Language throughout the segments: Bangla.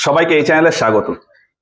সবাইকে এই চ্যানেলে স্বাগত।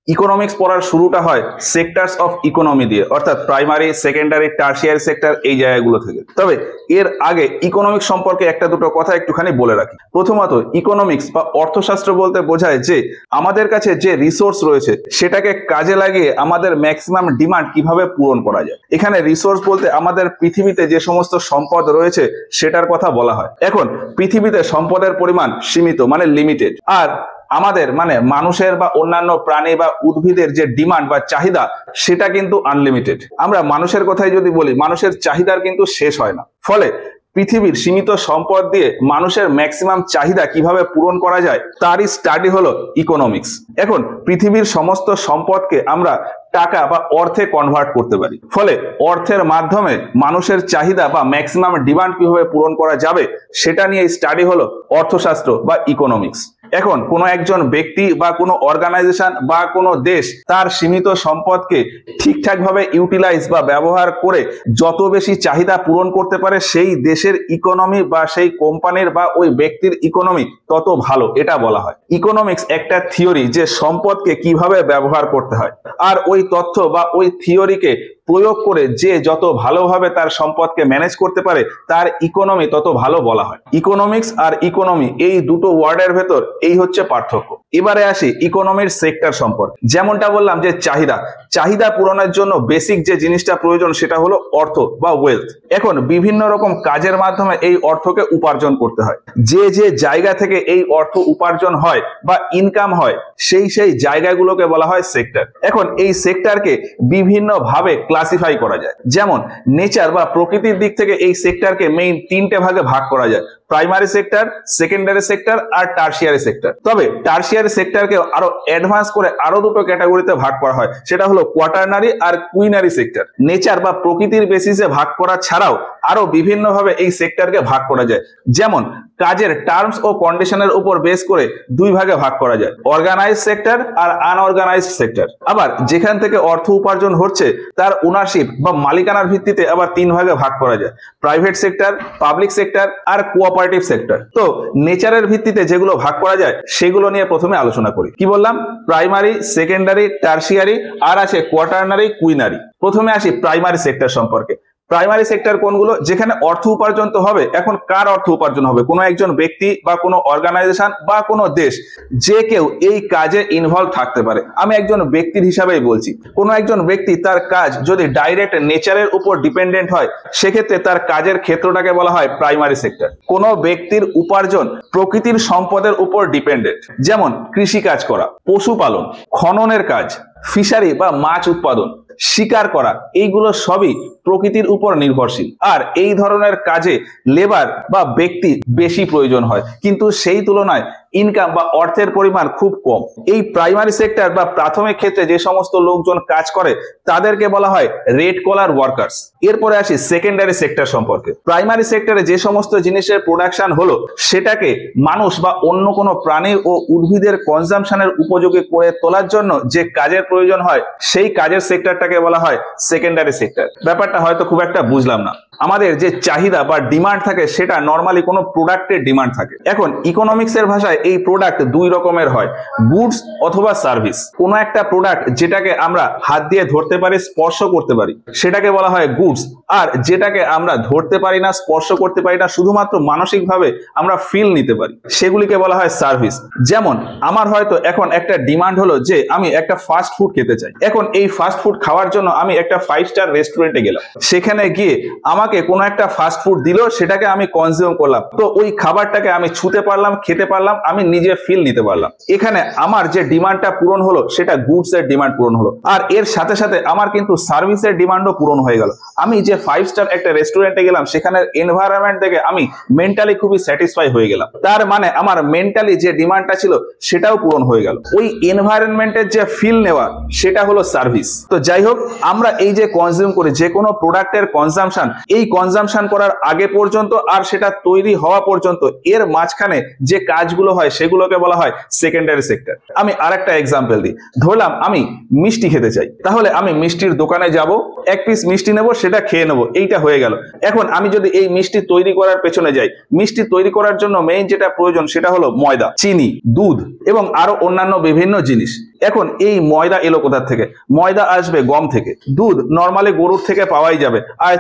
ইকোনমিক্স পড়ার শুরুটা হয় সেক্টরস অফ ইকোনমি দিয়ে, অর্থাৎ প্রাইমারি, সেকেন্ডারি, টার্সিয়ারি সেক্টর, এই জায়গাগুলো থেকে। তবে এর আগে ইকোনমিক্স সম্পর্কে একটা দুটো কথা একটুখানি বলে রাখি। প্রথমত, ইকোনমিক্স বা অর্থশাস্ত্র বলতে বোঝায় যে আমাদের কাছে যে রিসোর্স রয়েছে সেটাকে কাজে লাগিয়ে আমাদের ম্যাক্সিমাম ডিমান্ড কিভাবে পূরণ করা যায়। এখানে রিসোর্স বলতে আমাদের পৃথিবীতে যে সমস্ত সম্পদ রয়েছে সেটার কথা বলা হয়। এখন পৃথিবীতে সম্পদের পরিমাণ সীমিত, মানে লিমিটেড, আর আমাদের মানে মানুষের বা অন্যান্য প্রাণী বা উদ্ভিদের যে ডিমান্ড বা চাহিদা সেটা কিন্তু আনলিমিটেড। আমরা মানুষের কথাই যদি বলি, মানুষের চাহিদার কিন্তু শেষ হয় না। ফলে পৃথিবীর সীমিত সম্পদ দিয়ে মানুষের ম্যাক্সিমাম চাহিদা কিভাবে পূরণ করা যায় তারই স্টাডি হলো ইকোনমিক্স। এখন পৃথিবীর সমস্ত সম্পদকে আমরা টাকা বা অর্থে কনভার্ট করতে পারি। ফলে অর্থের মাধ্যমে মানুষের চাহিদা বা ম্যাক্সিমাম ডিমান্ড কিভাবে পূরণ করা যাবে সেটা নিয়ে স্টাডি হলো অর্থশাস্ত্র বা ইকোনমিক্স। এখন কোনো একজন ব্যক্তি বা কোনো অর্গানাইজেশন বা কোনো দেশ তার সীমিত সম্পদকে ঠিকঠাকভাবে ইউটিলাইজ বা ব্যবহার করে যত বেশি চাহিদা পূরণ করতে পারে সেই দেশের ইকোনমি বা সেই কোম্পানির বা ওই ব্যক্তির ইকোনমি তত ভালো, এটা বলা হয়। ইকোনমিক্স একটা থিওরি যে সম্পদকে কিভাবে ব্যবহার করতে হয়, আর ওই তথ্য বা ওই থিওরিকে প্রয়োগ করে যে যত ভালোভাবে তার সম্পদকে ম্যানেজ করতে পারে তার ইকোনমি তত ভালো বলা হয়। ইকোনমিক্স আর ইকোনমি এই দুটো ওয়ার্ডের ভেতর এই হচ্ছে পার্থক্য। এবারে আসি ইকোনমির সেক্টর সম্পর্কে। যেমনটা বললাম যে চাহিদা পূরণের জন্য বেসিক যে জিনিসটা প্রয়োজন সেটা হলো অর্থ বা ওয়েলথ। এখন বিভিন্ন রকম কাজের মাধ্যমে এই অর্থকে উপার্জন করতে হয়। যে যে জায়গা থেকে এই অর্থ উপার্জন হয় বা ইনকাম হয় সেই জায়গাগুলোকে বলা হয় সেক্টর। এখন এই সেক্টরকে বিভিন্ন ভাবে ক্লাসিফাই করা যায়। যেমন নেচার বা প্রকৃতির দিক থেকে এই সেক্টরকে মেইন তিনটে ভাগে ভাগ করা যায়: প্রাইমারি সেক্টর, সেকেন্ডারি সেক্টর আর টার্সিয়ারি সেক্টর। তবে টার্সিয়ারি সেক্টরকে আরো অ্যাডভান্স করে আরো দুটো ক্যাটাগরিতে ভাগ করা হয়, সেটা হলো কোয়াটারনারি আর কুইনারি সেক্টর। নেচার বা প্রকৃতির বেসিসে ভাগ করা ছাড়াও আরো বিভিন্ন ভাবে এই সেক্টরকে ভাগ করা যায়। যেমন কাজের টার্মস ও কন্ডিশনের উপর বেস করে দুই ভাগে ভাগ করা যায়: অর্গানাইজ সেক্টর আর আনঅর্গানাইজড সেক্টর। আবার যেখান থেকে অর্থ উপার্জন হচ্ছে তার ওনারশিপ বা মালিকানার ভিত্তিতে আবার তিন ভাগে ভাগ করা যায়: প্রাইভেট সেক্টর, পাবলিক সেক্টর আর কোঅপারেটিভ সেক্টর। তো নেচারের ভিত্তিতে যেগুলো ভাগ করা যায় সেগুলো নিয়ে প্রথমে আলোচনা করি। কি বললাম? প্রাইমারি, সেকেন্ডারি, টার্সিয়ারি, আর আছে কোয়াটারনারি, কুইনারি। প্রথমে আসি প্রাইমারি সেক্টর সম্পর্কে। প্রাইমারি সেক্টর কোনগুলো? যেখানে অর্থ উপার্জন তো হবে। এখন কার অর্থ উপার্জন হবে? কোনো একজন ব্যক্তি বা কোনো অর্গানাইজেশন বা কোনো দেশ, যে কেউ এই কাজে ইনভলভ থাকতে পারে। আমি একজন ব্যক্তির হিসাবেই বলছি। কোনো একজন ব্যক্তি তার কাজ যদি ডাইরেক্ট নেচারের উপর ডিপেন্ডেন্ট হয় সেক্ষেত্রে তার কাজের ক্ষেত্রটাকে বলা হয় প্রাইমারি সেক্টর। কোনো ব্যক্তির উপার্জন প্রকৃতির সম্পদের উপর ডিপেন্ডেন্ট, যেমন কৃষি কাজ করা, পশুপালন, খননের কাজ, ফিশারি বা মাছ উৎপাদন, শিকার করা, এইগুলো সবই প্রকৃতির উপর নির্ভরশীল। আর এই ধরনের কাজে লেবার বা ব্যক্তি বেশি প্রয়োজন হয়, কিন্তু সেই তুলনায় ইনকাম বা অর্থের পরিমাণ খুব কম। এই প্রাইমারি সেক্টর বা প্রাথমিক ক্ষেত্রে যে সমস্ত লোকজন কাজ করে তাদেরকে বলা হয় রেড কলার ওয়ার্কার্স। এরপরে আসি সেকেন্ডারি সেক্টর সম্পর্কে। প্রাইমারি সেক্টরে যে সমস্ত জিনিসের প্রোডাকশন হলো সেটাকে মানুষ বা অন্য কোনো প্রাণী ও উদ্ভিদের কনজাম্পশনের উপযোগী করে তোলার জন্য যে কাজের প্রয়োজন হয় সেই কাজের সেক্টরটাকে বলা হয় সেকেন্ডারি সেক্টর। ব্যাপারটা হয়তো খুব একটা বুঝলাম না। আমাদের যে চাহিদা বা ডিমান্ড থাকে সেটা নর্মালি কোনো প্রোডাক্টের ডিমান্ড থাকে। এখন ইকোনমিক্সের ভাষায় এই প্রোডাক্ট দুই রকমের হয়: গুডস অথবা সার্ভিস। কোনো একটা প্রোডাক্ট যেটাকে আমরা হাত দিয়ে ধরতে পারি, স্পর্শ করতে পারি, সেটাকে বলা হয় গুডস। আর যেটাকে আমরা ধরতে পারি না, স্পর্শ করতে পারি না, শুধুমাত্র মানসিকভাবে আমরা ফিল নিতে পারি, সেগুলিকে বলা হয় সার্ভিস। যেমন আমার হয়তো এখন একটা ডিমান্ড হলো যে আমি একটা ফাস্ট ফুড খেতে চাই। এখন এই ফাস্ট ফুড খাওয়ার জন্য আমি একটা 5 স্টার রেস্টুরেন্টে গেলাম। সেখানে গিয়ে আমাকে কোনো একটা ফাস্ট ফুড দিল, সেটাকে আমি কনজিউম করলাম। তো ওই খাবারটাকে আমি ছুতে পারলাম, খেতে পারলাম, আমি নিজে ফিল নিতে পারলাম। এখানে আমার যে ডিমান্ডটা পূরণ হলো সেটা গুডস এর ডিমান্ড পূরণ হলো। আর এর সাথে সাথে আমার কিন্তু সার্ভিসের ডিমান্ডও পূরণ হয়ে গেল। আমি যে 5 স্টার একটা রেস্টুরেন্টে গেলাম সেখানের এনভায়রনমেন্ট দেখে আমি মেন্টালি খুবই স্যাটিসফাই হয়ে গেলাম। তার মানে আমার মেন্টালি যে ডিমান্ডটা ছিল সেটাও পূরণ হয়ে গেল। ওই এনভায়রনমেন্টের যে ফিল নেওয়া সেটা হলো সার্ভিস। তো যাই হোক, আমরা এই যে কনজিউম করি যে কোনো প্রোডাক্টের কনজাম্পশন, এই কনজাম্পশন করার আগে পর্যন্ত আর সেটা তৈরি হওয়া পর্যন্ত এর মাঝখানে যে কাজগুলো হয় সেগুলোকে বলা হয় সেকেন্ডারি সেক্টর। আমি আরেকটা এক্সাম্পল দিই। ধরলাম আমি মিষ্টি খেতে চাই, তাহলে আমি মিষ্টির দোকানে যাব, এক পিস মিষ্টি নেব, সেটা খেয়ে নেবো, এইটা হয়ে গেল। এখন আমি যদি এই মিষ্টি তৈরি করার পেছনে যাই, মিষ্টি তৈরি করার জন্য মেইন যেটা প্রয়োজন সেটা হলো ময়দা, চিনি, দুধ এবং আরো অন্যান্য বিভিন্ন জিনিস। এখন এই ময়দা এলো কোথা থেকে? ময়দা আসবে গম থেকে, দুধ নর্মালি গরুর থেকে পাওয়াই যাবে, আর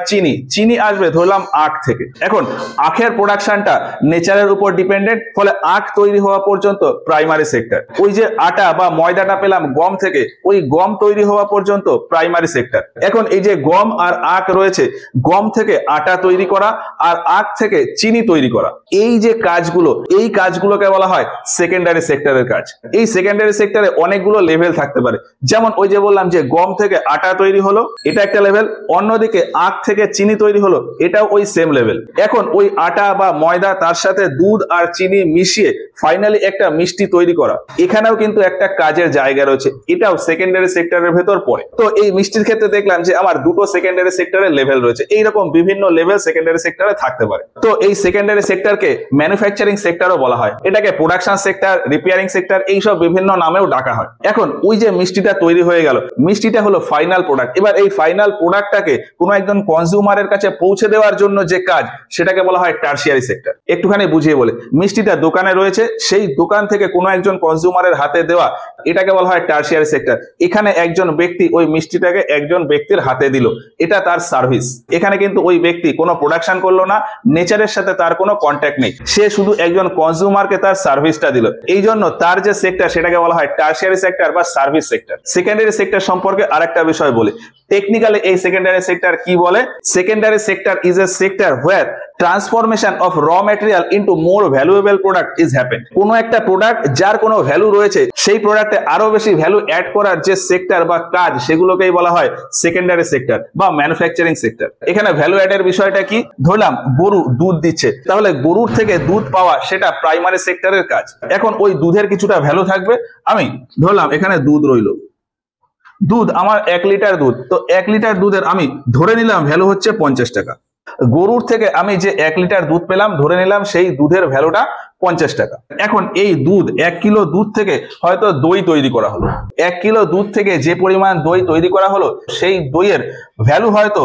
চিনি আসবে ধরলাম আখ থেকে। এখন আখের প্রোডাকশনটা নেচারের উপর ডিপেন্ডেন্ট, ফলে আখ তৈরি হওয়া পর্যন্ত প্রাইমারি সেক্টর। ওই যে আটা বা ময়দাটা পেলাম গম থেকে, ওই গম তৈরি হওয়া পর্যন্ত প্রাইমারি সেক্টর। এখন এই যে গম আর আখ রয়েছে, গম থেকে আটা তৈরি করা আর আখ থেকে চিনি তৈরি করা, এই যে কাজগুলো, এই কাজগুলোকে বলা হয় সেকেন্ডারি সেক্টরের কাজ। এই সেকেন্ডারি সেক্টরে অনেকগুলো লেভেল থাকতে পারে। যেমন ওই যে বললাম যে গম থেকে আটা তৈরি হলো, এটা একটা লেভেল। অন্যদিকে আখ থেকে চিনি তৈরি হলো, এটাও ওই সেম লেভেল। এখন ওই আটা বা ময়দা তার সাথে দুধ আর চিনি মিশিয়ে ফাইনালি একটা মিষ্টি তৈরি করা, এখানেও কিন্তু একটা কাজের জায়গা রয়েছে, এটাও সেকেন্ডারি সেক্টরের ভেতর পড়ে। তো এই মিষ্টির ক্ষেত্রে দেখলাম যে আমার দুটো সেকেন্ডারি সেক্টরের লেভেল রয়েছে, এইরকম বিভিন্ন লেভেল সেকেন্ডারি সেক্টরে থাকতে পারে। তো এই সেকেন্ডারি সেক্টরকে ম্যানুফ্যাকচারিং সেক্টরও বলা হয়, এটাকে প্রোডাকশন সেক্টর, রিপেয়ারিং সেক্টর, এইসব বিভিন্ন নামেও ডাকা হয়। এখন ওই যে মিষ্টিটা তৈরি হয়ে গেল, মিষ্টিটা হলো ফাইনাল প্রোডাক্ট। এবার এই ফাইনাল প্রোডাক্টটাকে কোনো একজন কনজিউমারের কাছে পৌঁছে দেওয়ার জন্য যে কাজ, সেটাকে বলা হয় টারশিয়ারি সেক্টর। একটুখানি বুঝিয়ে বলে, মিষ্টিটা দোকানে রয়েছে, সেই দোকান থেকে কোনো একজন কনজিউমারের হাতে দেওয়া, এটাকে বলা হয় টারশিয়ারি সেক্টর। এখানে একজন ব্যক্তি ওই মিষ্টিটাকে একজন ব্যক্তির হাতে দিল, এটা তার সার্ভিস। এখানে কিন্তু ওই ব্যক্তি কোনো প্রোডাকশন করলো না, নেচারের সাথে তার কোনো কন্ট্যাক্ট নেই, সে শুধু একজন কনজিউমারকে তার সার্ভিসটা দিল। এই জন্য তার যে সেক্টর, সেটাকে বলা হয় টারশিয়ারি সেক্টর বা সার্ভিস সেক্টর। সেকেন্ডারি সেক্টর সম্পর্কে আরেকটা বিষয় বলি। টেকনিক্যালি এই সেকেন্ডারি সেক্টর কি বলে? Secondary sector is a sector where transformation of র material into more valuable product is happen. কোনো একটা প্রোডাক্ট যার কোনো ভ্যালু রয়েছে, সেই প্রোডাক্টে আরো বেশি ভ্যালু অ্যাড করার যে সেক্টর বা কাজ, সেগুলোকেই বলা হয় সেকেন্ডারি সেক্টর বা ম্যানুফ্যাকচারিং সেক্টর। এখানে ভ্যালু অ্যাডের বিষয়টা কি? ধরলাম গরু দুধ দিচ্ছে, তাহলে গরুর থেকে দুধ পাওয়া, সেটা প্রাইমারি সেক্টরের কাজ। এখন ওই দুধের কিছুটা ভ্যালু থাকবে। আমি ধরলাম এখানে দুধ রইল, দুধ আমার 1 লিটার দুধ, তো 1 লিটার দুধের আমি ধরে নিলাম ভ্যালু হচ্ছে 50 টাকা। গরুর থেকে আমি যে 1 লিটার দুধ পেলাম, ধরে নিলাম সেই দুধের ভ্যালুটা 50 টাকা। এখন এই দুধ, 1 কিলো দুধ থেকে হয়তো দই তৈরি করা হলো, 1 কিলো দুধ থেকে যে পরিমাণ দই তৈরি করা হলো, সেই দইয়ের ভ্যালু হয়তো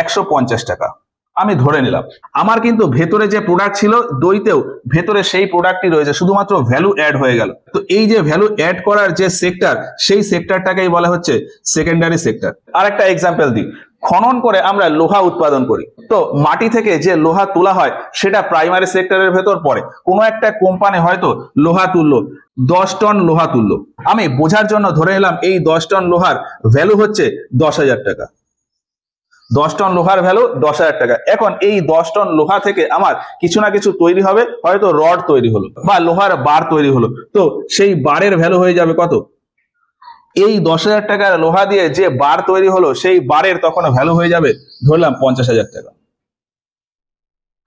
150 টাকা। আমি ধরে নিলাম, আমার কিন্তু ভেতরে যে প্রোডাক্ট ছিল দইতেও, ভেতরে সেই প্রোডাক্টই রয়েছে, শুধুমাত্র ভ্যালু অ্যাড হয়ে গেল। তো এই যে ভ্যালু অ্যাড করার যে সেক্টর, সেই সেক্টরটাকেই বলা হচ্ছে সেকেন্ডারি সেক্টর। আর একটা এক্সাম্পল দিই। খনন করে আমরা লোহা উৎপাদন করি, তো মাটি থেকে যে লোহা তোলা হয়, সেটা প্রাইমারি সেক্টরের ভেতর পড়ে। কোনো একটা কোম্পানি হয়তো লোহা তুললো, 10 টন লোহা তুললো, আমি বোঝার জন্য ধরে নিলাম এই 10 টন লোহার ভ্যালু হচ্ছে 10,000 টাকা। 10 টন লোহার ভ্যালু 10,000 টাকা। এখন এই 10 টন লোহা থেকে আমার কিছু না কিছু তৈরি হবে, হয়তো রড তৈরি হলো বা লোহার বার তৈরি হলো, তো সেই বারের ভ্যালু হয়ে যাবে কত? এই 10,000 টাকার লোহা দিয়ে যে বার তৈরি হলো, সেই বারের তখন ভ্যালু হয়ে যাবে ধরলাম 50,000 টাকা।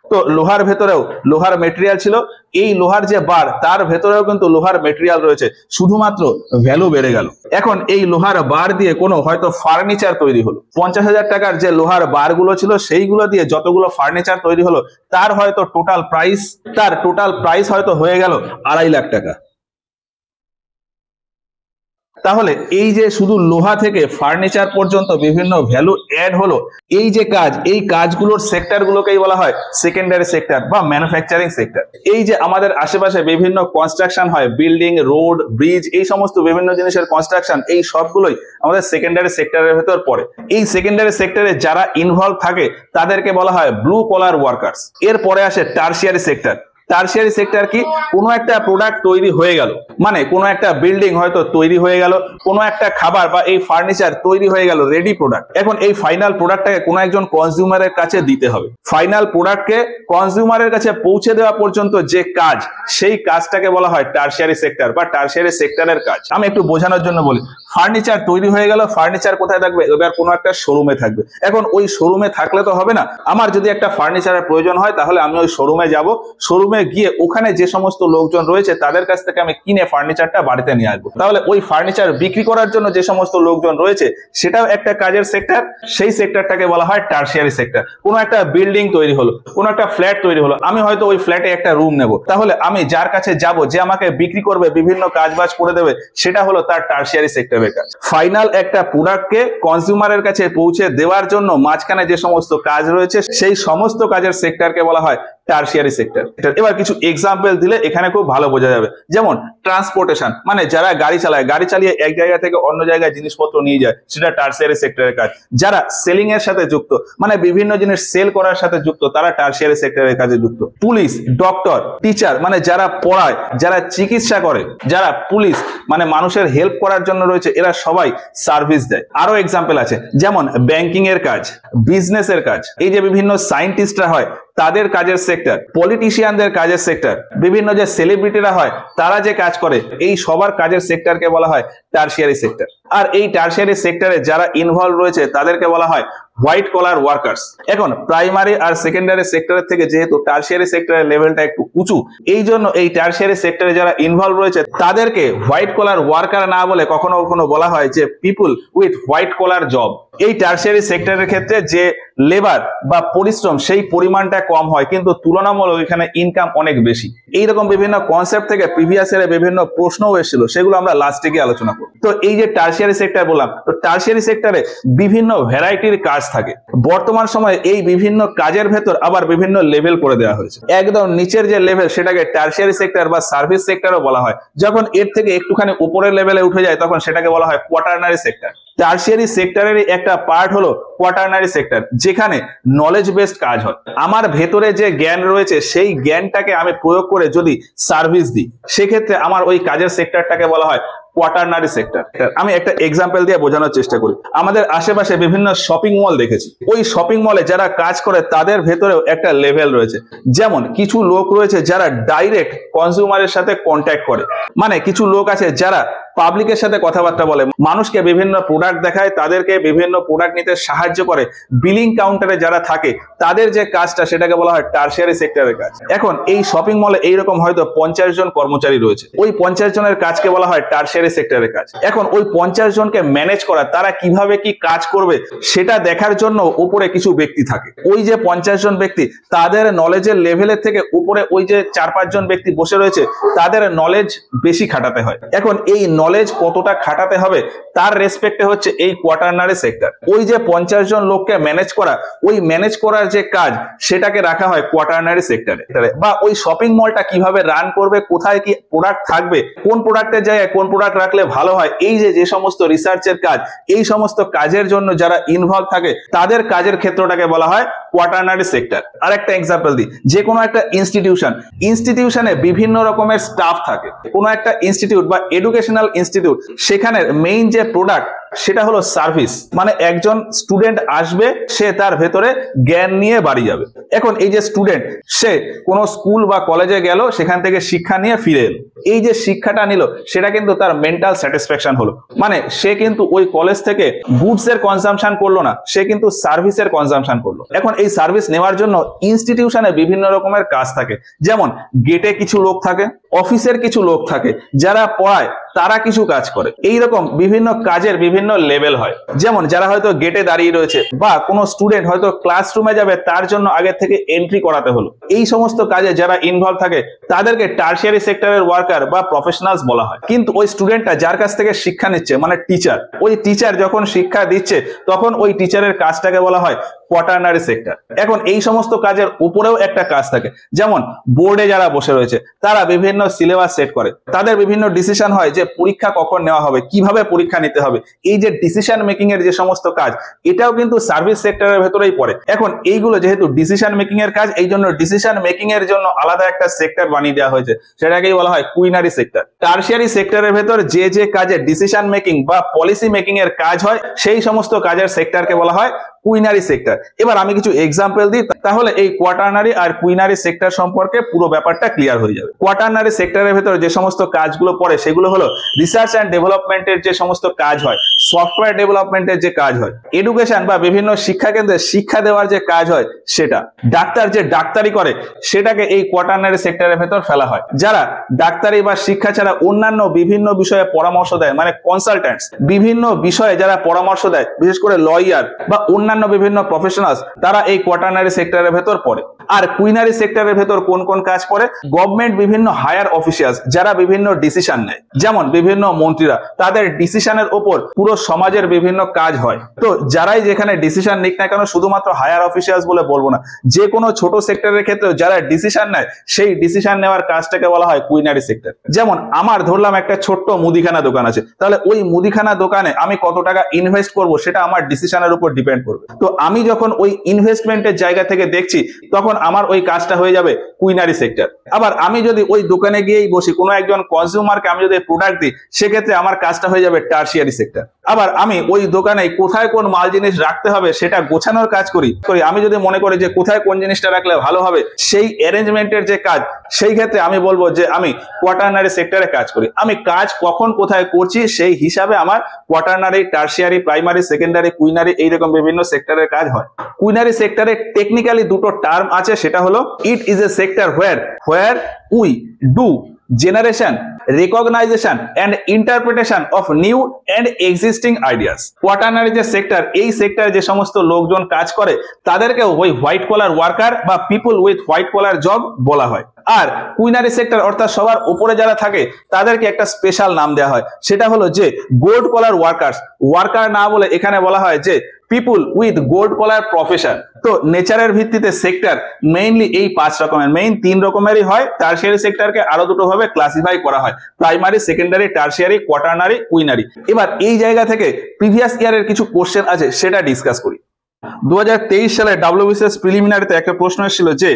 তো লোহার ভেতরেও লোহার মেটেরিয়াল ছিল, এই লোহার যে বার, তার ভেতরেও কিন্তু লোহার মেটেরিয়াল রয়েছে, শুধুমাত্র ভ্যালু বেড়ে গেল। এখন এই লোহার বার দিয়ে কোনো হয়তো ফার্নিচার তৈরি হলো, 50,000 টাকার যে লোহার বার গুলো ছিল, সেইগুলো দিয়ে যতগুলো ফার্নিচার তৈরি হলো, তার হয়তো টোটাল প্রাইস হয়তো হয়ে গেল 2.5 লাখ টাকা। তাহলে এই যে শুধু লোহা থেকে ফার্নিচার পর্যন্ত বিভিন্ন ভ্যালু অ্যাড হলো, এই যে কাজ, এই কাজগুলোর সেক্টরগুলোকেই বলা হয় সেকেন্ডারি সেক্টর বা ম্যানুফ্যাকচারিং সেক্টর। এই যে আমাদের আশেপাশে বিভিন্ন কনস্ট্রাকশন হয়, বিল্ডিং, রোড, ব্রিজ, এই সমস্ত বিভিন্ন জিনিসের কনস্ট্রাকশন, এই সবগুলোই আমাদের সেকেন্ডারি সেক্টরের ভেতর পড়ে। এই সেকেন্ডারি সেক্টরে যারা ইনভলভ থাকে, তাদেরকে বলা হয় ব্লু কলার ওয়ার্কার্স। এরপরে আসে টারশিয়ারি সেক্টর। টারশিয়ারি সেক্টর কি? কোনো একটা প্রোডাক্ট তৈরি হয়ে গেল, মানে কোনো একটা বিল্ডিং হয়তো তৈরি হয়ে গেল, কোনো একটা খাবার বা এই ফার্নিচার তৈরি হয়ে গেল, রেডি প্রোডাক্ট। এখন এই ফাইনাল প্রোডাক্টটাকে কোনো একজন কনজিউমারের কাছে দিতে হবে। ফাইনাল প্রোডাক্টকে কনজিউমারের কাছে পৌঁছে দেওয়া পর্যন্ত যে কাজ, সেই কাজটাকে বলা হয় টারশিয়ারি সেক্টর বা টারশিয়ারি সেক্টরের কাজ। আমি একটু বোঝানোর জন্য বলি। ফার্নিচার তৈরি হয়ে গেল, ফার্নিচার কোথায় থাকবে? এবার কোনো একটা শোরুমে থাকবে। এখন ওই শোরুমে থাকলে তো হবে না, আমার যদি একটা ফার্নিচারের প্রয়োজন হয়, তাহলে আমি ওই শোরুমে যাব, শোরুমে শোরুমে গিয়ে ওখানে যে সমস্ত লোকজন রয়েছে তাদের কাছ থেকে আমি কিনে ফার্নিচারটা বাড়িতে নিয়ে আসবো। তাহলে ওই ফার্নিচার বিক্রি করার জন্য যে সমস্ত লোকজন রয়েছে সেটাও একটা কাজের সেক্টর, সেই সেক্টরটাকে বলা হয় টারশিয়ারি সেক্টর। কোনো একটা বিল্ডিং তৈরি হলো, কোনো একটা ফ্ল্যাট তৈরি হলো, আমি হয়তো ওই ফ্ল্যাটে একটা রুম নেব, তাহলে আমি যার কাছে যাব, যে আমাকে বিক্রি করবে, বিভিন্ন কাজবাজ করে দেবে, সেটা হলো তার টারশিয়ারি সেক্টরের কাজ। ফাইনাল একটা প্রোডাক্টকে কনজিউমারের কাছে পৌঁছে দেওয়ার জন্য মাঝখানে যে সমস্ত কাজ রয়েছে সেই সমস্ত কাজের সেক্টরকে বলা হয় টারশিয়ারি সেক্টর। এবার কিছু এক্সাম্পল দিলে এখানে খুব ভালো বোঝা যাবে। যেমন ট্রান্সপোর্টেশন, মানে যারা গাড়ি চালায়, গাড়ি চালিয়ে এক জায়গা থেকে অন্য জায়গায় জিনিসপত্র নিয়ে যায়, সেটা টারশিয়ারি সেক্টরের কাজ। যারা সেলিং এর সাথে যুক্ত, মানে বিভিন্ন জিনিস সেল করার সাথে যুক্ত, তারা টারশিয়ারি সেক্টরের কাজে যুক্ত। পুলিশ, ডক্টর, টিচার, মানে যারা পড়ায়, যারা চিকিৎসা করে, যারা পুলিশ মানে মানুষের হেল্প করার জন্য রয়েছে, এরা সবাই সার্ভিস দেয়। আরো এক্সাম্পল আছে, যেমন ব্যাংকিং এর কাজ, বিজনেসের কাজ, এই যে বিভিন্ন সায়েন্টিস্টরা হয় তাদের কাজের সেক্টর, পলিটিশিয়ানদের কাজের সেক্টর, বিভিন্ন যে সেলিব্রিটিরা হয় তারা যে কাজ করে, এই সবার কাজের সেক্টরকে বলা হয় টারশিয়ারি সেক্টর। আর এই টারশিয়ারি সেক্টরে যারা ইনভলভ রয়েছে তাদেরকে বলা হয় হোয়াইট কলার ওয়ার্কার্স। এখন প্রাইমারি আর সেকেন্ডারি সেক্টরের থেকে যেহেতু টারশিয়ারি সেক্টরের লেভেলটা একটু উঁচু, এই জন্য এই টারশিয়ারি সেক্টরে যারা ইনভলভ রয়েছে তাদেরকে হোয়াইট কলার ওয়ার্কার না বলে কখনো কখনো বলা হয় যে people with white collar job. এই টারশিয়ারি সেক্টরের ক্ষেত্রে যে লেবার বা পরিশ্রম সেই পরিমাণটা কম হয়, কিন্তু তুলনামূলক এখানে ইনকাম অনেক বেশি। এইরকম বিভিন্ন কনসেপ্ট থেকে প্রিভিয়াস ইয়ারে বিভিন্ন প্রশ্নও এসেছিল, সেগুলো আমরা লাস্টে গিয়ে আলোচনা করব। তো এই যে টারশিয়ারি সেক্টর বললাম, তো টারশিয়ারি সেক্টরে বিভিন্ন ভ্যারাইটির কাজ থাকে। বর্তমান সময়ে এই বিভিন্ন কাজের ভেতর আবার বিভিন্ন লেভেল করে দেওয়া হয়েছে। একদম নিচের যে লেভেল সেটাকে টারশিয়ারি সেক্টর বা সার্ভিস সেক্টরও বলা হয়। যখন এর থেকে একটুখানি উপরের লেভেলে উঠে যায় তখন সেটাকে বলা হয় কোয়াটারনারি সেক্টর। টারশিয়ারি সেক্টরের একটা পার্ট হলো কোয়াটারনারি সেক্টর, যেখানে নলেজ বেসড কাজ হয়। আমার ভেতরে যে জ্ঞান রয়েছে সেই জ্ঞানটাকে আমি প্রয়োগ করে যদি সার্ভিস দিই, সেক্ষেত্রে আমার ওই কাজের সেক্টরটাকে বলা হয় কোয়াটারনারি সেক্টর। আমি একটা এক্সাম্পল দিয়ে বোঝানোর চেষ্টা করি। আমাদের আশেপাশে বিভিন্ন শপিং মল দেখেছি, ওই শপিং মলে যারা কাজ করে তাদের ভেতরেও একটা লেভেল রয়েছে। যেমন কিছু লোক রয়েছে যারা ডাইরেক্ট কনজিউমারের সাথে কন্ট্যাক্ট করে, মানে কিছু লোক আছে যারা পাবলিকের সাথে কথাবার্তা বলে, মানুষকে বিভিন্ন প্রোডাক্ট দেখায়, তাদেরকে বিভিন্ন প্রোডাক্ট নিতে সাহায্য করে। বিলিং কাউন্টারে যারা থাকে তাদের যে কাজটা সেটাকে বলা হয় টারশিয়ারি সেক্টরের কাজ। এখন এই শপিং মলে এইরকম হয়তো 50 জন কর্মচারী রয়েছে, ওই 50 জনের কাজকে বলা হয় টারশিয়ারি সেক্টরের কাজ। এখন ওই 50 জনকে ম্যানেজ করা, তারা কিভাবে কি কাজ করবে সেটা দেখার জন্য উপরে কিছু ব্যক্তি থাকে। ওই যে 50 জন ব্যক্তি, তাদের নলেজের লেভেলের থেকে উপরে ওই যে 4-5 জন ব্যক্তি বসে রয়েছে, তাদের নলেজ বেশি খাটাতে হয়। এখন এই নলেজ কতটা খাটাতে হবে তার রেসপেক্টে হচ্ছে এই কোয়াটারনারি সেক্টর। ওই যে 50 জন লোককে ম্যানেজ করা, ওই ম্যানেজ করার যে কাজ সেটাকে রাখা হয় কোয়াটারনারি সেক্টরে। বা ওই শপিং মলটা কিভাবে রান করবে, কোথায় কি প্রোডাক্ট থাকবে, কোন প্রোডাক্টের জায়গায় কোন প্রোডাক্ট রাখলে ভালো হয়, এই যে সমস্ত রিসার্চের কাজ, এই সমস্ত কাজের জন্য যারা ইনভলভ থাকে তাদের কাজের ক্ষেত্রটাকে বলা হয় কোয়াটারনারি সেক্টর। আর একটা এক্সাম্পল দিই, যে কোনো একটা ইনস্টিটিউশনে বিভিন্ন রকমের স্টাফ থাকে। কোনো একটা ইনস্টিটিউট বা এডুকেশনাল ইনস্টিটিউট, সেখানের মেইন যে প্রোডাক্ট সেটা হলো সার্ভিস। মানে একজন স্টুডেন্ট আসবে, সে তার ভেতরে জ্ঞান নিয়ে বাড়ি যাবে। এখন এই যে স্টুডেন্ট, সে কোনো স্কুল বা কলেজে গেল, সেখান থেকে শিক্ষা নিয়ে ফিরে এলো, এই যে শিক্ষাটা নিল সেটা কিন্তু তার মেন্টাল স্যাটিসফ্যাকশন হলো। মানে সে কিন্তু ওই কলেজ থেকে গুডস এর কনজাম্পশন করলো না, সে কিন্তু সার্ভিসের কনজাম্পশন করলো। এখন এই সার্ভিস নেওয়ার জন্য ইনস্টিটিউশনে বিভিন্ন রকমের কাজ থাকে। যেমন গেটে কিছু লোক থাকে, অফিসের কিছু লোক থাকে, যারা পড়ায় তারা কিছু কাজ করে। এইরকম বিভিন্ন কাজের বিভিন্ন লেভেল হয়। যেমন যারা হয়তো গেটে দাঁড়িয়ে রয়েছে, বা কোনো স্টুডেন্ট হয়তো ক্লাসরুমে যাবে, তার জন্য আগে থেকে এন্ট্রি করাতে হলো। এই সমস্ত কাজে যারা ইনভলভ থাকে তাদেরকে টারশিয়ারি সেক্টরের ওয়ার্কার বা প্রফেশনালস বলা হয়। কিন্তু ওই স্টুডেন্টটা যার কাছ থেকে শিক্ষা নিচ্ছে, মানে টিচার, ওই টিচার যখন শিক্ষা দিচ্ছে তখন ওই টিচারের কাজটাকে বলা হয় কোয়াটারনারি সেক্টর। এখন এই সমস্ত কাজের উপরেও একটা কাজ থাকে। যেমন বোর্ডে যারা বসে রয়েছে তারা বিভিন্ন সিলেবাস সেট করে, তাদের বিভিন্ন ডিসিশন হয় যে পরীক্ষা কখন নেওয়া হবে, কিভাবে পরীক্ষা নিতে হবে। এই যে ডিসিশন মেকিং এর যে সমস্ত কাজ, এটাও কিন্তু সার্ভিস সেক্টরের ভেতরেই পড়ে। এখন এইগুলো যেহেতু ডিসিশন মেকিং এর কাজ, এই জন্য ডিসিশন মেকিং এর জন্য আলাদা একটা সেক্টর বানিয়ে দেওয়া হয়েছে, সেটাকেই বলা হয় কুইনারি সেক্টর। টারশিয়ারি সেক্টরের ভেতর যে কাজে ডিসিশন মেকিং বা পলিসি মেকিং এর কাজ হয়, সেই সমস্ত কাজের সেক্টরকে বলা হয় কুইনারি সেক্টর। এবার আমি কিছু এক্সাম্পল দিই, তাহলে এই কোয়াটারনারি আর কুইনারি সেক্টর সম্পর্কে পুরো ব্যাপারটা ক্লিয়ার হয়ে যাবে। কোয়াটারনারি সেক্টরের ভেতরে যে সমস্ত কাজগুলো পড়ে সেগুলো হলো রিসার্চ অ্যান্ড ডেভেলপমেন্টের যে সমস্ত কাজ হয়, সফটওয়্যার ডেভেলপমেন্টের যে কাজ হয়, এডুকেশন বা বিভিন্ন শিক্ষা কেন্দ্রে শিক্ষা দেওয়ার যে কাজ হয় সেটা, ডাক্তার যে ডাক্তারি করে সেটাকে এই কোয়াটারনারি সেক্টরের ভেতর ফেলা হয়। যারা ডাক্তারি বা শিক্ষা ছাড়া অন্যান্য বিভিন্ন বিষয়ে পরামর্শ দেয়, মানে কনসালট্যান্টস, বিভিন্ন বিষয়ে যারা পরামর্শ দেয়, বিশেষ করে লয়ার বা অন্যান্য বিভিন্ন প্রফেশনালস, তারা এই কোয়াটারনারি সেক্টরের ভেতর পড়ে। আর কুইনারি সেক্টরের ভেতর কোন কোন কাজ পড়ে? গভর্নমেন্ট বিভিন্ন হায়ার অফিসিয়ালস যারা বিভিন্ন ডিসিশন নেয়, যেমন বিভিন্ন মন্ত্রীরা, তাদের ডিসিশনের উপর পুরো সমাজের বিভিন্ন কাজ হয়। তো যারাই যেখানে ডিসিশন নিক না কেন, শুধুমাত্র হায়ার অফিসিয়ালস বলে বলবো না, যে কোনো ছোট সেক্টরের ক্ষেত্রে যারা ডিসিশন নেয়, সেই ডিসিশন নেওয়ার কাজটাকে বলা হয় কুইনারি সেক্টর। যেমন আমার ধরলাম একটা ছোট্ট মুদিখানা দোকান আছে, তাহলে ওই মুদিখানা দোকানে আমি কত টাকা ইনভেস্ট করব সেটা আমার ডিসিশনের উপর ডিপেন্ড করবে। তো আমি যখন ওই ইনভেস্টমেন্টের জায়গা থেকে দেখছি, তখন আমার ওই কাজটা হয়ে যাবে কুইনারি সেক্টর। আবার আমি যদি ওই দোকানে গিয়েই বসি, কোনো একজন কনজিউমারকে আমি যদি প্রোডাক্ট দিই, সেক্ষেত্রে আমার কাজটা হয়ে যাবে টারশিয়ারি সেক্টর। আবার আমি ওই দোকানে কোথায় কোন মাল জিনিস রাখতে হবে সেটা গোছানোর কাজ করি। আমি যদি মনে করি যে কোথায় কোন জিনিসটা রাখলে ভালো হবে, সেই অ্যারেঞ্জমেন্টের যে কাজ, সেই ক্ষেত্রে আমি বলবো যে আমি কোয়াটারনারি সেক্টরে কাজ করি। আমি কাজ কখন কোথায় করছি সেই হিসাবে আমার quaternary, tertiary, primary, secondary, quinary, এইরকম বিভিন্ন সেক্টরের কাজ হয়। কুইনারি সেক্টরে টেকনিক্যালি দুটো টার্ম আছে, সেটা হলো it is a sector where we do generation, recognition and interpretation of new and existing ideas. Quaternary যে সেক্টর, এই সেক্টরে যে সমস্ত লোকজন কাজ করে তাদেরকে ওই হোয়াইট কলার ওয়ার্কার বা people with white collar job বলা হয়। আর কুইনারি সেক্টর অর্থাৎ সবার উপরে যারা থাকে তাদেরকে একটা স্পেশাল নাম দেওয়া হয়, সেটা হলো যে গোল্ড কলার ওয়ার্কার্স। ওয়ার্কার না বলে এখানে বলা হয় যে people with gold collar profession. তো নেচারের ভিত্তিতে সেক্টর মেইনলি এই 5 রকমের, মেইন 3 রকমেরই হয়। টারশিয়ারি সেক্টরকে আরো দুটো ভাবে ক্লাসিফাই করা হয়, primary, secondary, tertiary, quaternary, quinary. এবার এই জায়গা থেকে প্রিভিয়াস ইয়ারের কিছু কোশ্চেন আছে, সেটা ডিসকাস করি। 2023 সালে WBCS প্রিলিমিনারিতে একটা প্রশ্ন এসেছিল যে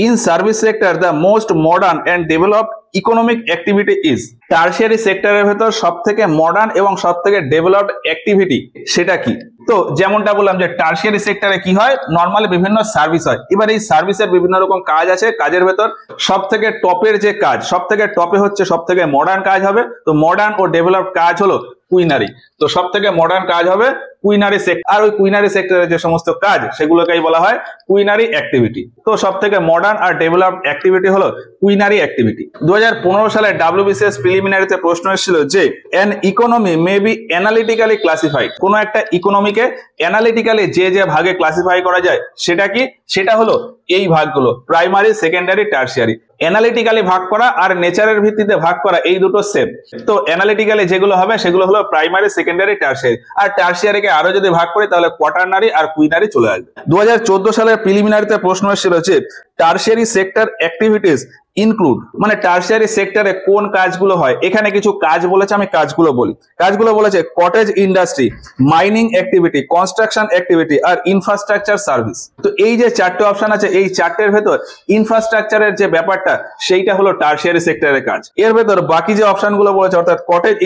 in service sector the most modern and developed economic activity is. Tertiary সেক্টরের ভেতর সব থেকে মডার্ন এবং সব থেকে ডেভেলপড অ্যাক্টিভিটি সেটা কি? তো যেমনটা বললাম যে টারশিয়ারি সেক্টরে কি হয়, নর্মালি বিভিন্ন সার্ভিস হয়। এবার এই সার্ভিসের বিভিন্ন রকম কাজ আছে, কাজের ভেতর সব থেকে টপের যে কাজ, সব থেকে টপে হচ্ছে সব থেকে মডার্ন কাজ হবে। তো মডার্ন ও ডেভেলপড কাজ হলো কুইনারি। তো সব থেকে মডার্ন কাজ হবে কুইনারি সেক্টর। আর ওই কুইনারি সেক্টরের যে সমস্ত কাজ সেগুলোকেই বলা হয় কুইনারি অ্যাক্টিভিটি। তো সব থেকে মডার্ন আর ডেভেলপড অ্যাক্টিভিটি হলো কুইনারি অ্যাক্টিভিটি। 2015 সালে WBCS প্রিলিমিনারিতে প্রশ্ন এসেছিল যে an economy may be analytically classified। কোন একটা ইকোনমিকে অ্যানালিটিক্যালি যে যে ভাগে ক্লাসিফাই করা যায় সেটা কি? সেটা হলো এই ভাগগুলো, প্রাইমারি, সেকেন্ডারি, টারশিয়ারি। অ্যানালিটিক্যালি ভাগ করা আর নেচারের ভিত্তিতে ভাগ করা এই দুটো সেম। তো অ্যানালিটিক্যালি যেগুলো হবে সেগুলো হলো প্রাইমারি, সেকেন্ডারি, টারশিয়ারি। আর টারশিয়ারিকে আরো যদি ভাগ করি তাহলে কোয়াটারনারি আর কুইনারি চলে আসবে। 2014 সালের প্রিলিমিনারিতে প্রশ্ন এসেছিল যে টারশিয়ারি সেক্টর অ্যাক্টিভিটিস ইনক্লুড, মানে টারশিয়ারি সেক্টরে কোন কাজগুলো হয়। এখানে কিছু কাজ বলেছে, আমি কাজগুলো বলি। কাজগুলো বলেছে cottage industry, mining activity, construction activity আর ইনফ্রাস্ট্রাকচার সার্ভিস। তো এই যে 4টে অপশন আছে, এই 4টের ভেতর ইনফ্রাস্ট্রাকচারের যে ব্যাপারটা সেইটা হলো টারশিয়ারি সেক্টরের কাজ। এর ভেতর বাকি যে অপশনগুলো বলেছে, অর্থাৎ কটেজ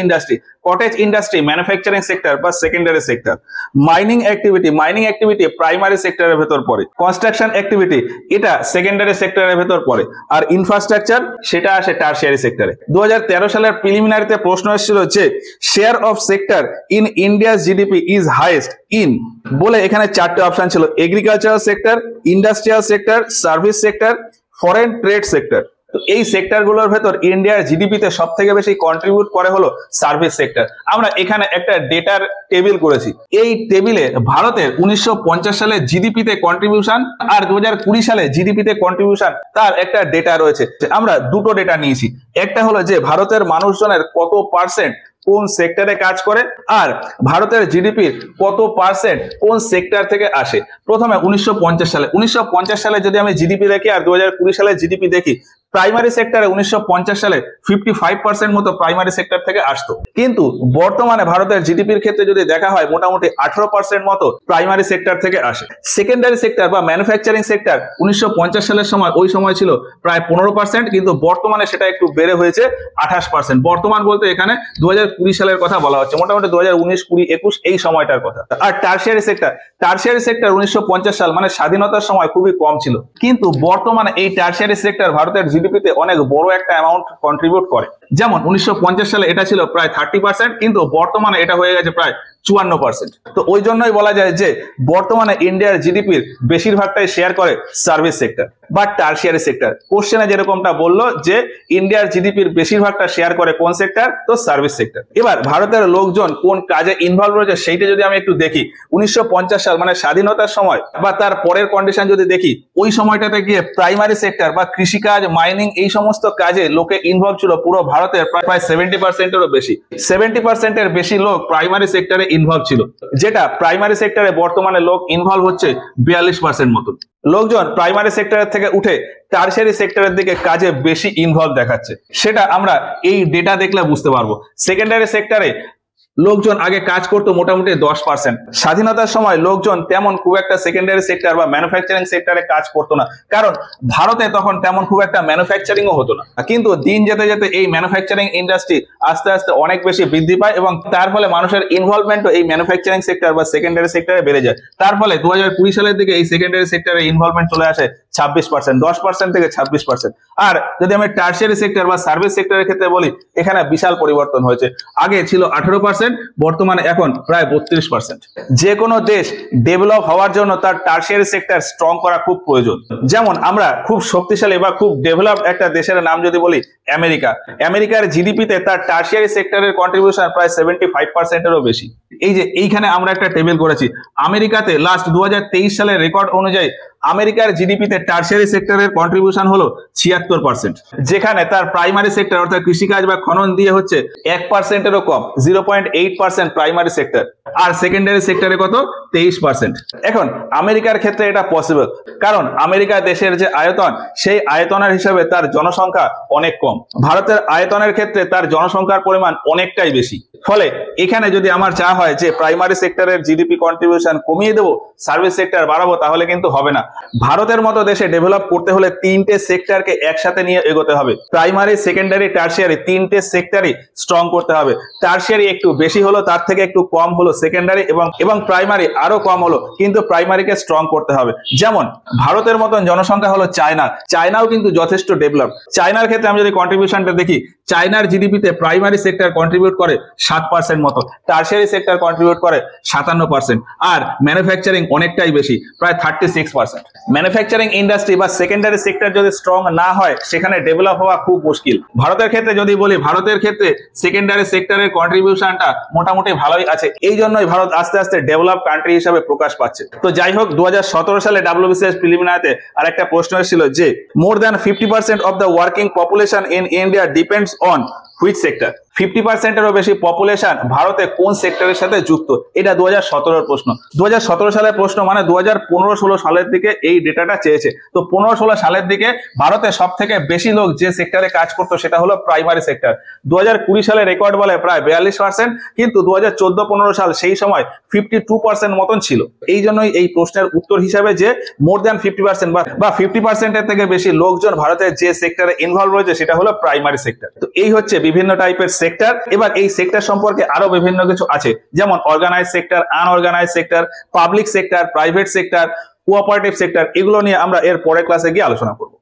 ইন্ডাস্ট্রি ম্যানুফ্যাকচারিং সেক্টর বা secondary sector. Mining activity primary সেক্টরের ভেতর পড়ে। কনস্ট্রাকশন অ্যাক্টিভিটি এটা সেকেন্ডারি সেক্টরের ভেতর পড়ে। আর ইনফ্রাস্ট্রাকচার সেটা আসে টারশিয়ারি সেক্টরে। 2013 সালের প্রিলিমিনারিতে প্রশ্ন এসেছিল যে share of sector in India's GDP is highest in, বলে এখানে 4টে অপশন ছিল, agricultural sector, industrial sector, service sector, foreign trade sector. তো এই সেক্টরগুলোর ভেতর ইন্ডিয়ার জিডিপিতে সব থেকে বেশি কন্ট্রিবিউট করে হলো সার্ভিস সেক্টর। আমরা এখানে একটা ডেটার টেবিল করেছি। এই টেবিলে ভারতের 1950 সালে জিডিপিতে কন্ট্রিবিউশন আর 2020 সালে জিডিপিতে কন্ট্রিবিউশন তার একটা ডেটা রয়েছে। আমরা দুটো ডেটা নিয়েছি, একটা হলো যে ভারতের মানুষজনের কত পার্সেন্ট কোন সেক্টরে কাজ করে, আর ভারতের জিডিপির কত পার্সেন্ট কোন সেক্টর থেকে আসে। প্রথমে 1950 সালে যদি আমি জিডিপি দেখি আর 2020 সালে জিডিপি দেখি, প্রাইমারি সেক্টরে 1950 সালে 55% মতো প্রাইমারি সেক্টর থেকে আসতো, কিন্তু বর্তমানে ভারতের জিডিপির ক্ষেত্রে যদি দেখা হয় মোটামুটি 18% মতো প্রাইমারি সেক্টর থেকে আসে। সেকেন্ডারি সেক্টর বা ম্যানুফ্যাকচারিং সেক্টর 1950 সালের সময় ওই সময় ছিল প্রায় 15%, কিন্তু বর্তমানে সেটা একটু বেড়ে হয়েছে 28%। বর্তমান বলতে এখানে 2020 সালের কথা বলা হচ্ছে, মোটামুটি 2019, 20, 21 এই সময়টার কথা। আর টারশিয়ারি সেক্টর 1950 সাল মানে স্বাধীনতার সময় খুবই কম ছিল, কিন্তু বর্তমানে এই টারশিয়ারি সেক্টর ভারতের জিডিপিতে অনেক বড় একটা অ্যামাউন্ট কন্ট্রিবিউট করে। যেমন 1950 সালে এটা ছিল প্রায় 30%, কিন্তু বর্তমানে এটা হয়ে গেছে প্রায় 54%। তো ওই জন্যই বলা যায় যে বর্তমানে ইন্ডিয়ার জিডিপির বেশিরভাগটাই শেয়ার করে সার্ভিস সেক্টর বা টারশিয়ারি সেক্টর। কোশ্চেনে যেরকমটা বললো যে ইন্ডিয়ার জিডিপির বেশিরভাগটা শেয়ার করে কোন সেক্টর, তো সার্ভিস সেক্টর। এবার ভারতের লোকজন কোন কাজে ইনভলভ রয়েছে সেইটা যদি আমি একটু দেখি, 1950 সাল মানে স্বাধীনতার সময় বা তার পরের কন্ডিশন যদি দেখি, ওই সময়টাতে গিয়ে প্রাইমারি সেক্টর বা কৃষিকাজ, মাইনিং এই সমস্ত কাজে লোকে ইনভলভ ছিল পুরো ভারতের প্রায় 70%-এরও বেশি। 70%-এর বেশি লোক প্রাইমারি সেক্টরে ইনভলভ ছিল, যেটা প্রাইমারি সেক্টরে বর্তমানে লোক ইনভলভ হচ্ছে 42% মতো। লোকজন প্রাইমারি সেক্টরের থেকে উঠে টারশিয়ারি সেক্টরের দিকে কাজে বেশি ইনভলভ দেখাচ্ছে, সেটা আমরা এই ডেটা দেখলে বুঝতে পারবো। সেকেন্ডারি সেক্টরে লোকজন আগে কাজ করতো মোটামুটি 10%। স্বাধীনতার সময় লোকজন তেমন খুব একটা সেকেন্ডারি সেক্টর বা ম্যানুফ্যাকচারিং সেক্টরে কাজ করতো না, কারণ ভারতে তখন তেমন খুব একটা ম্যানুফ্যাকচারিংও হতো না। কিন্তু দিন যেতে যেতে এই ম্যানুফ্যাকচারিং ইন্ডাস্ট্রি আস্তে আস্তে অনেক বেশি বৃদ্ধি পায় এবং তার ফলে মানুষের ইনভলভমেন্টও এই ম্যানুফ্যাকচারিং সেক্টর বা সেকেন্ডারি সেক্টরে বেড়ে যায়। তার ফলে 2020 সালের দিকে এই সেকেন্ডারি সেক্টরে ইনভলভমেন্ট চলে আসে 26%, 10% থেকে 26%। আর যদি আমি টারশিয়ারি সেক্টর বা সার্ভিস সেক্টরের ক্ষেত্রে বলি, এখানে বিশাল পরিবর্তন হয়েছে। আগে ছিল 18%, বর্তমানে এখন প্রায় 32%। যে কোনো দেশ ডেভেলপ হওয়ার জন্য তার টারশিয়ারি সেক্টর স্ট্রং করা খুব প্রয়োজন। যেমন আমরা খুব শক্তিশালী বা খুব ডেভেলপড একটা দেশের নাম যদি বলি, আমেরিকার জিডিপিতে তার টারশিয়ারি সেক্টরের কন্ট্রিবিউশন প্রায় 75%-এরও বেশি। এই যে এইখানে আমরা একটা টেবিল করেছি, আমেরিকাতে লাস্ট 2023 সালের রেকর্ড অনুযায়ী আমেরিকার জিডিপিতে টারশিয়ারি সেক্টরের কন্ট্রিবিউশন হলো 76%, যেখানে তার প্রাইমারি সেক্টর অর্থাৎ কৃষিকাজ বা খনন দিয়ে হচ্ছে 1%-এরও কম, 0.8% প্রাইমারি সেক্টর। আর সেকেন্ডারি সেক্টরে কত, 23%। এখন আমেরিকার ক্ষেত্রে এটা পসিবল, কারণ আমেরিকা দেশের যে আয়তন, সেই আয়তনের হিসাবে তার জনসংখ্যা অনেক কম। ভারতের আয়তনের ক্ষেত্রে তার জনসংখ্যার পরিমাণ অনেকটাই বেশি। ফলে এখানে যদি আমার চাওয়া হয় যে প্রাইমারি সেক্টরের জিডিপি কন্ট্রিবিউশন কমিয়ে দেবো, সার্ভিস সেক্টর বাড়াবো, তাহলে কিন্তু হবে না। ভারতের মতো দেশে ডেভেলপ করতে হলে তিনটে সেক্টরকে একসাথে নিয়ে এগোতে হবে। প্রাইমারি, সেকেন্ডারি, টারশিয়ারি তিনটে সেক্টরই স্ট্রং করতে হবে। টারশিয়ারি একটু বেশি হলো, তার থেকে একটু কম হলো সেকেন্ডারি, এবং প্রাইমারি আরো কম হলো, কিন্তু প্রাইমারিকে স্ট্রং করতে হবে। যেমন ভারতের মতন জনসংখ্যা হলো চায়নাও কিন্তু যথেষ্ট ডেভেলপ। চায়নার ক্ষেত্রে আমি যদি কন্ট্রিবিউশনটা দেখি, চায়নার জিডিপিতে প্রাইমারি সেক্টর কন্ট্রিবিউট করে 7% মতো, টারশিয়ারি সেক্টর কন্ট্রিবিউট করে 57%, আর ম্যানুফ্যাকচারিং অনেকটাই বেশি, প্রায় 36%। ম্যানুফ্যাকচারিং ইন্ডাস্ট্রি বা সেকেন্ডারি সেক্টর যদি স্ট্রং না হয়, সেখানে ডেভেলপ হওয়া খুব মুশকিল। ভারতের ক্ষেত্রে যদি বলি, ভারতের ক্ষেত্রে সেকেন্ডারি সেক্টরের কন্ট্রিবিউশনটা মোটামুটি ভালোই আছে, এই জন্যই ভারত আস্তে আস্তে ডেভেলপ কান্ট্রি হিসাবে প্রকাশ পাচ্ছে। তো যাই হোক, 2017 সালে WBCS প্রিলিমিনারিতে আরেকটা প্রশ্ন এসেছিল যে more than 50% of the working population in India depends on which sector. 50%-এরও বেশি পপুলেশন ভারতে কোন সেক্টরের সাথে যুক্ত? এটা 2017 প্রশ্ন। 2017 সালের প্রশ্ন মানে 2015-16 সালের দিকে এই ডেটাটা চেয়েছে। তো 15-16 সালের দিকে ভারতে সব থেকে বেশি লোক যে সেক্টরে কাজ করতো সেটা হলো প্রাইমারি সেক্টর। 2020 সালে রেকর্ড বলে প্রায় 42%, কিন্তু 2014-15 সাল সেই সময় 52% মতন ছিল। এই জন্যই এই প্রশ্নের উত্তর হিসাবে যে মোর দ্যান 50% বা 50%-এর থেকে বেশি লোকজন ভারতের যে সেক্টরে ইনভলভ রয়েছে সেটা হলো প্রাইমারি সেক্টর। তো এই হচ্ছে বিভিন্ন টাইপের সেক্টর। এবার এই সেক্টর সম্পর্কে আরো বিভিন্ন কিছু আছে, যেমন organise sector, unorganise sector, public sector, private sector, cooperative sector. এগুলো নিয়ে আমরা এর পরের ক্লাসে গিয়ে আলোচনা করব।